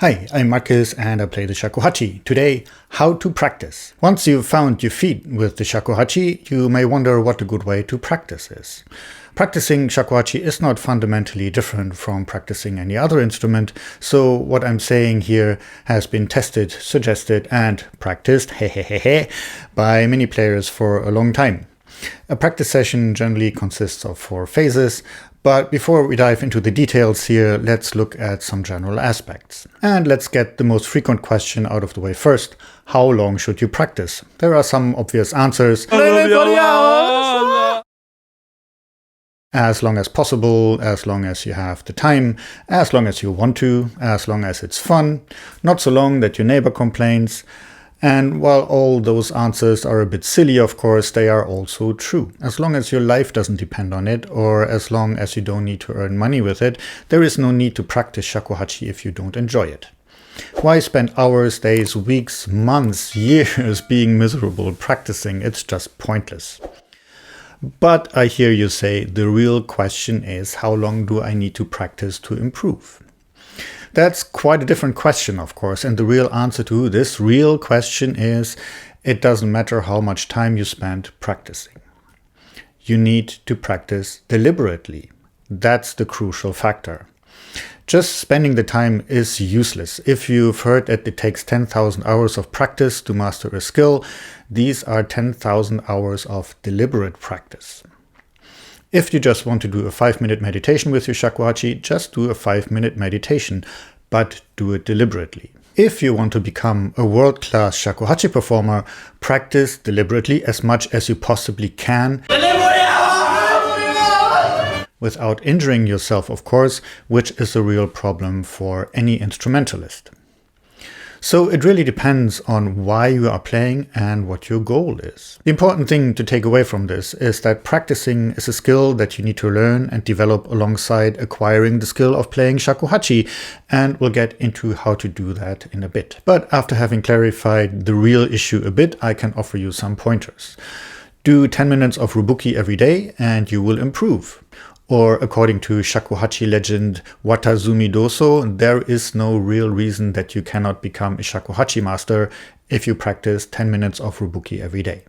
Hi, I'm Marcus and I play the Shakuhachi. Today, how to practice. Once you've found your feet with the Shakuhachi, you may wonder what a good way to practice is. Practicing Shakuhachi is not fundamentally different from practicing any other instrument, so what I'm saying here has been tested, suggested and practiced by many players for a long time. A practice session generally consists of 4 phases, but before we dive into the details here, let's look at some general aspects. And let's get the most frequent question out of the way first. How long should you practice? There are some obvious answers. As long as possible, as long as you have the time, as long as you want to, as long as it's fun, not so long that your neighbor complains. And while all those answers are a bit silly, of course, they are also true. As long as your life doesn't depend on it, or as long as you don't need to earn money with it, there is no need to practice Shakuhachi if you don't enjoy it. Why spend hours, days, weeks, months, years being miserable practicing? It's just pointless. But I hear you say the real question is, how long do I need to practice to improve? That's quite a different question, of course, and the real answer to this real question is, it doesn't matter how much time you spend practicing. You need to practice deliberately. That's the crucial factor. Just spending the time is useless. If you've heard that it takes 10,000 hours of practice to master a skill, these are 10,000 hours of deliberate practice. If you just want to do a 5-minute meditation with your Shakuhachi, just do a 5-minute meditation, but do it deliberately. If you want to become a world-class Shakuhachi performer, practice deliberately as much as you possibly can, without injuring yourself, of course, which is a real problem for any instrumentalist. So it really depends on why you are playing and what your goal is. The important thing to take away from this is that practicing is a skill that you need to learn and develop alongside acquiring the skill of playing Shakuhachi, and we'll get into how to do that in a bit. But after having clarified the real issue a bit, I can offer you some pointers. Do 10 minutes of Rubuki every day and you will improve. Or according to Shakuhachi legend Watazumi Doso, there is no real reason that you cannot become a Shakuhachi master if you practice 10 minutes of Rubuki every day.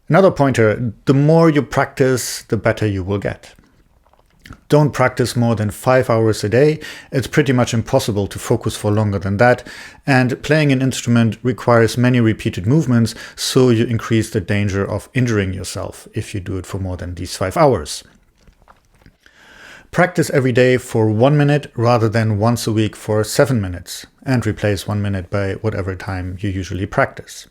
Another pointer, the more you practice, the better you will get. Don't practice more than 5 hours a day. It's pretty much impossible to focus for longer than that, and playing an instrument requires many repeated movements, so you increase the danger of injuring yourself if you do it for more than these 5 hours. Practice every day for 1 minute rather than once a week for 7 minutes, and replace 1 minute by whatever time you usually practice.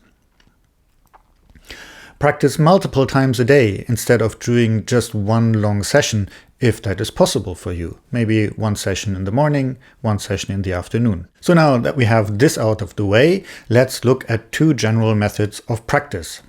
Practice multiple times a day instead of doing just one long session, if that is possible for you. Maybe one session in the morning, one session in the afternoon. So now that we have this out of the way, let's look at 2 general methods of practice.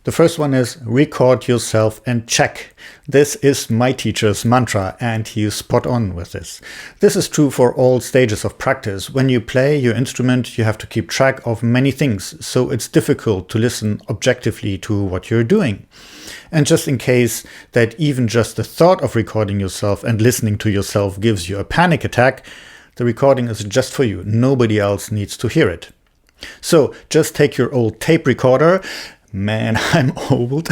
The first one is record yourself and check. This is my teacher's mantra, and he is spot on with this. This is true for all stages of practice. When you play your instrument, you have to keep track of many things, so it's difficult to listen objectively to what you're doing. And just in case that even just the thought of recording yourself and listening to yourself gives you a panic attack, the recording is just for you. Nobody else needs to hear it. So just take your old tape recorder. Man, I'm old.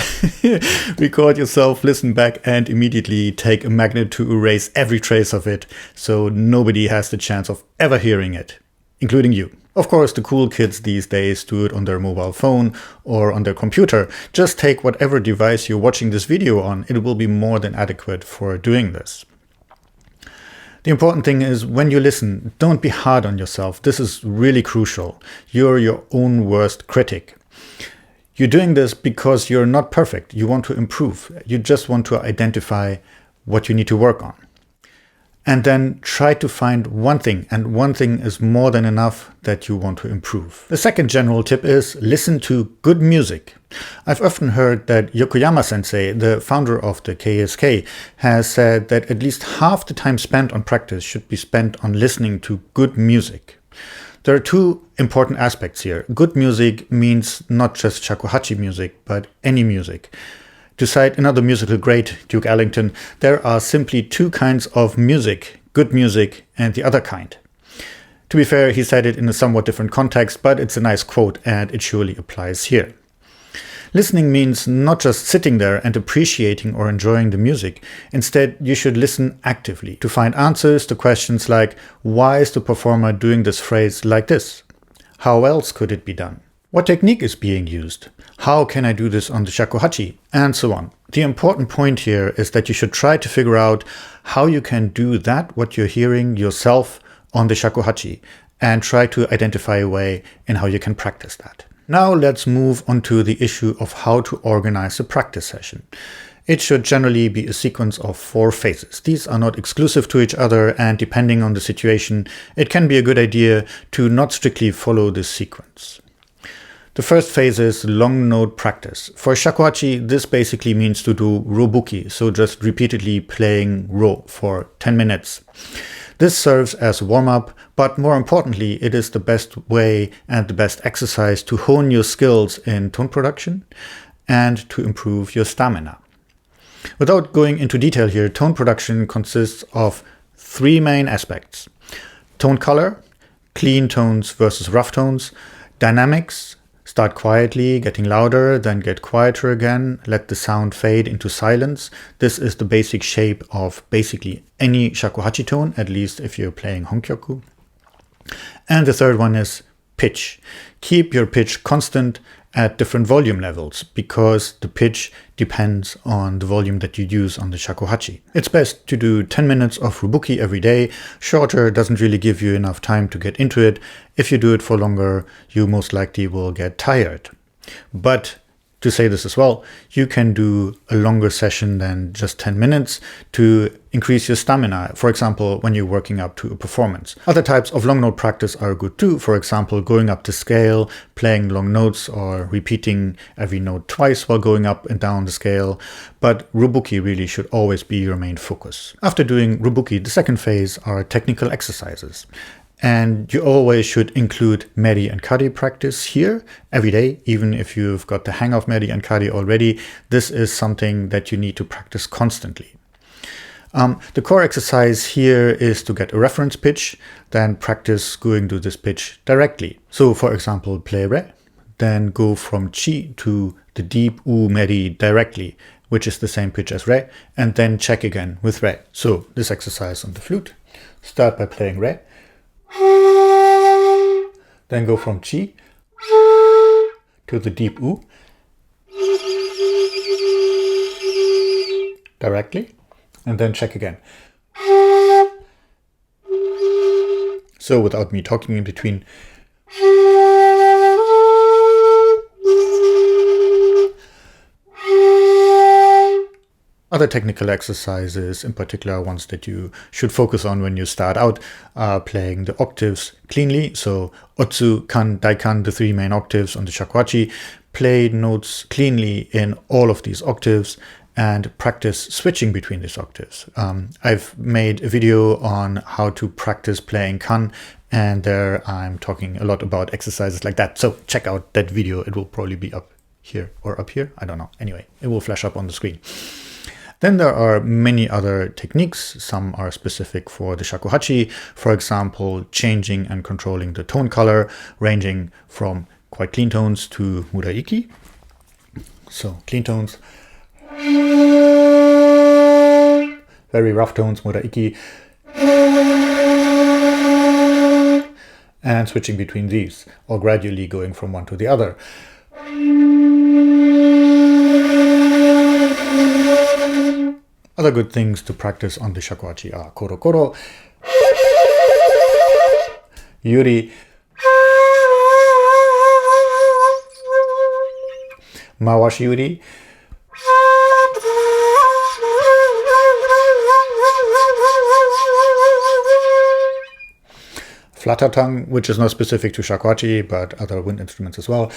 Record yourself, listen back, and immediately take a magnet to erase every trace of it, so nobody has the chance of ever hearing it, including you. Of course, the cool kids these days do it on their mobile phone or on their computer. Just take whatever device you're watching this video on. It will be more than adequate for doing this. The important thing is, when you listen, don't be hard on yourself. This is really crucial. You're your own worst critic. You're doing this because you're not perfect. You want to improve. You just want to identify what you need to work on. And then try to find one thing, and one thing is more than enough that you want to improve. The second general tip is listen to good music. I've often heard that Yokoyama-sensei, the founder of the KSK, has said that at least half the time spent on practice should be spent on listening to good music. There are 2 important aspects here. Good music means not just Shakuhachi music, but any music. To cite another musical great, Duke Ellington, there are simply 2 kinds of music, good music and the other kind. To be fair, he said it in a somewhat different context, but it's a nice quote and it surely applies here. Listening means not just sitting there and appreciating or enjoying the music. Instead, you should listen actively to find answers to questions like, why is the performer doing this phrase like this? How else could it be done? What technique is being used? How can I do this on the shakuhachi? And so on. The important point here is that you should try to figure out how you can do that, what you're hearing yourself on the shakuhachi, and try to identify a way in how you can practice that. Now let's move on to the issue of how to organize a practice session. It should generally be a sequence of 4 phases. These are not exclusive to each other, and depending on the situation, it can be a good idea to not strictly follow this sequence. The first phase is long note practice. For shakuhachi, this basically means to do robuki, so just repeatedly playing ro for 10 minutes. This serves as a warm-up, but more importantly, it is the best way and the best exercise to hone your skills in tone production and to improve your stamina. Without going into detail here, tone production consists of 3 main aspects: tone color, clean tones versus rough tones, dynamics, start quietly, getting louder, then get quieter again, let the sound fade into silence. This is the basic shape of basically any shakuhachi tone, at least if you're playing honkyoku. And the third one is pitch. Keep your pitch constant at different volume levels, because the pitch depends on the volume that you use on the shakuhachi. It's best to do 10 minutes of robuki every day. Shorter doesn't really give you enough time to get into it. If you do it for longer, you most likely will get tired. But to say this as well, you can do a longer session than just 10 minutes to increase your stamina, for example, when you're working up to a performance. Other types of long note practice are good too, for example, going up the scale, playing long notes, or repeating every note twice while going up and down the scale, but robuki really should always be your main focus. After doing robuki, the second phase are technical exercises. And you always should include meri and kari practice here every day, even if you've got the hang of meri and kari already. This is something that you need to practice constantly. The core exercise here is to get a reference pitch, then practice going to this pitch directly. So for example, play re, then go from chi to the deep u meri directly, which is the same pitch as re, and then check again with re. So this exercise on the flute, start by playing re, then go from chi to the deep u directly, and then check again. So without me talking in between. Other technical exercises, in particular ones that you should focus on when you start out, are playing the octaves cleanly. So otsu, kan, daikan, the 3 main octaves on the shakuhachi. Play notes cleanly in all of these octaves and practice switching between these octaves. I've made a video on how to practice playing kan, and there I'm talking a lot about exercises like that. So check out that video. It will probably be up here or up here. I don't know. Anyway, it will flash up on the screen. Then there are many other techniques. Some are specific for the shakuhachi. For example, changing and controlling the tone color, ranging from quite clean tones to muraiki. So clean tones, very rough tones, muraiki, and switching between these, or gradually going from one to the other. Other good things to practice on the shakuhachi are koro koro, yuri, mawashi yuri, flutter tongue, which is not specific to shakuhachi, but other wind instruments as well.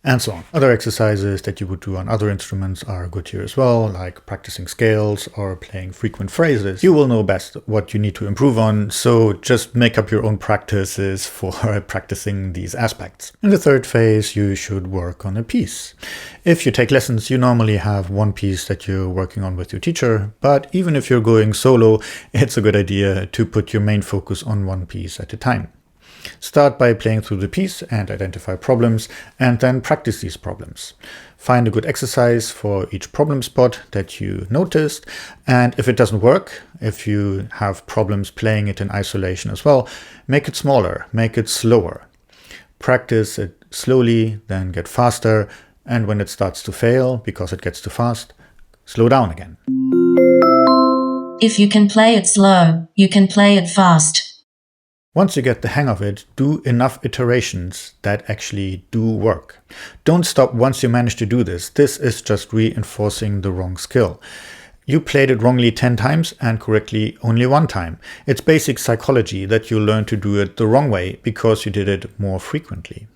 and so on. Other exercises that you would do on other instruments are good here as well, like practicing scales or playing frequent phrases. You will know best what you need to improve on, so just make up your own practices for practicing these aspects. In the third phase, you should work on a piece. If you take lessons, you normally have one piece that you're working on with your teacher, but even if you're going solo, it's a good idea to put your main focus on one piece at a time. Start by playing through the piece and identify problems, and then practice these problems. Find a good exercise for each problem spot that you noticed, and if it doesn't work, if you have problems playing it in isolation as well, make it smaller, make it slower. Practice it slowly, then get faster, and when it starts to fail because it gets too fast, slow down again. If you can play it slow, you can play it fast. Once you get the hang of it, do enough iterations that actually do work. Don't stop once you manage to do this. This is just reinforcing the wrong skill. You played it wrongly 10 times and correctly only 1 time. It's basic psychology that you learn to do it the wrong way because you did it more frequently.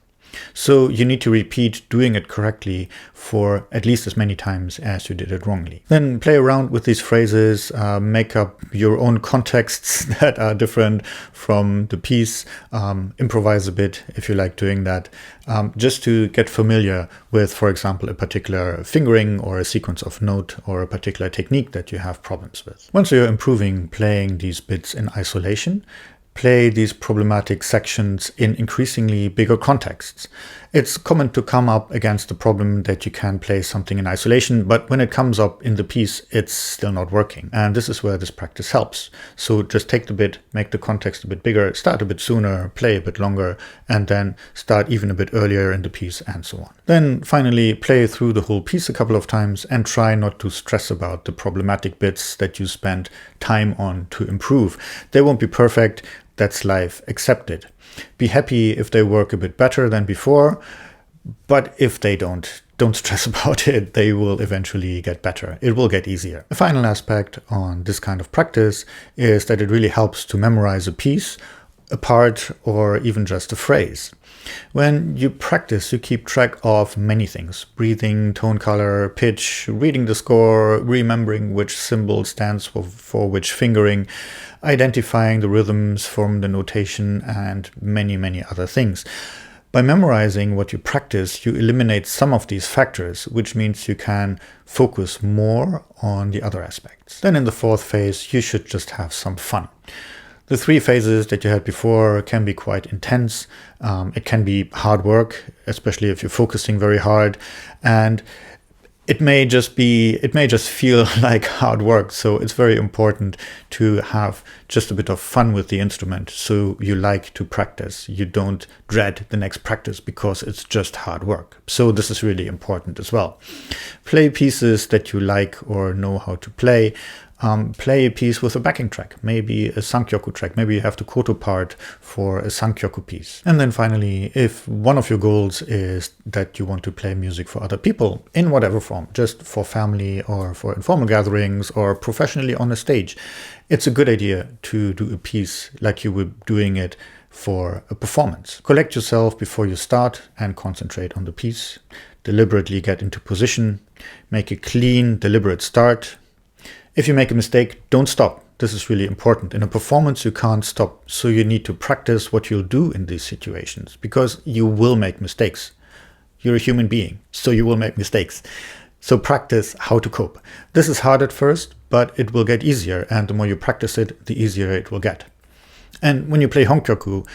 So you need to repeat doing it correctly for at least as many times as you did it wrongly. Then play around with these phrases, make up your own contexts that are different from the piece, improvise a bit if you like doing that, just to get familiar with, for example, a particular fingering or a sequence of note or a particular technique that you have problems with. Once you're improving playing these bits in isolation, play these problematic sections in increasingly bigger contexts. It's common to come up against the problem that you can play something in isolation, but when it comes up in the piece, it's still not working. And this is where this practice helps. So just take the bit, make the context a bit bigger, start a bit sooner, play a bit longer, and then start even a bit earlier in the piece, and so on. Then finally, play through the whole piece a couple of times and try not to stress about the problematic bits that you spent time on to improve. They won't be perfect. That's life, accept it. Be happy if they work a bit better than before, but if they don't stress about it. They will eventually get better. It will get easier. The final aspect on this kind of practice is that it really helps to memorize a piece, a part, or even just a phrase. When you practice, you keep track of many things: breathing, tone color, pitch, reading the score, remembering which symbol stands for which fingering, identifying the rhythms from the notation, and many, many other things. By memorizing what you practice, you eliminate some of these factors, which means you can focus more on the other aspects. Then in the fourth phase, you should just have some fun. The 3 phases that you had before can be quite intense. It can be hard work, especially if you're focusing very hard, and it may just feel like hard work. So it's very important to have just a bit of fun with the instrument. So you like to practice. You don't dread the next practice because it's just hard work. So this is really important as well. Play pieces that you like or know how to play. Play a piece with a backing track, maybe a sankyoku track. Maybe you have the koto part for a sankyoku piece. And then finally, if one of your goals is that you want to play music for other people in whatever form, just for family or for informal gatherings or professionally on a stage, it's a good idea to do a piece like you were doing it for a performance. Collect yourself before you start and concentrate on the piece. Deliberately get into position. Make a clean, deliberate start. If you make a mistake, don't stop. This is really important. In a performance, you can't stop. So you need to practice what you'll do in these situations because you will make mistakes. You're a human being, so you will make mistakes. So practice how to cope. This is hard at first, but it will get easier. And the more you practice it, the easier it will get. And when you play honkyoku,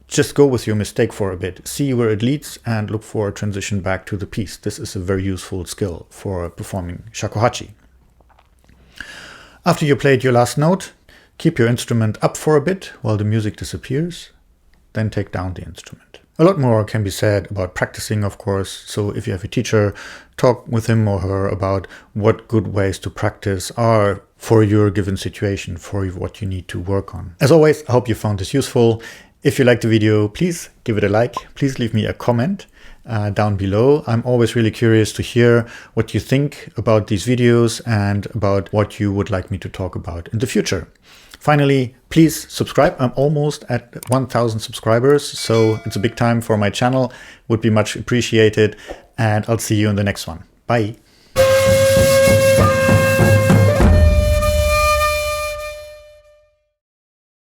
just go with your mistake for a bit. See where it leads and look for a transition back to the piece. This is a very useful skill for performing shakuhachi. After you played your last note, keep your instrument up for a bit while the music disappears, then take down the instrument. A lot more can be said about practicing, of course, so if you have a teacher, talk with him or her about what good ways to practice are for your given situation, for what you need to work on. As always, I hope you found this useful. If you liked the video, please give it a like. Please leave me a comment down below. I'm always really curious to hear what you think about these videos and about what you would like me to talk about in the future. Finally, please subscribe. I'm almost at 1,000 subscribers, so it's a big time for my channel. Would be much appreciated, and I'll see you in the next one. Bye.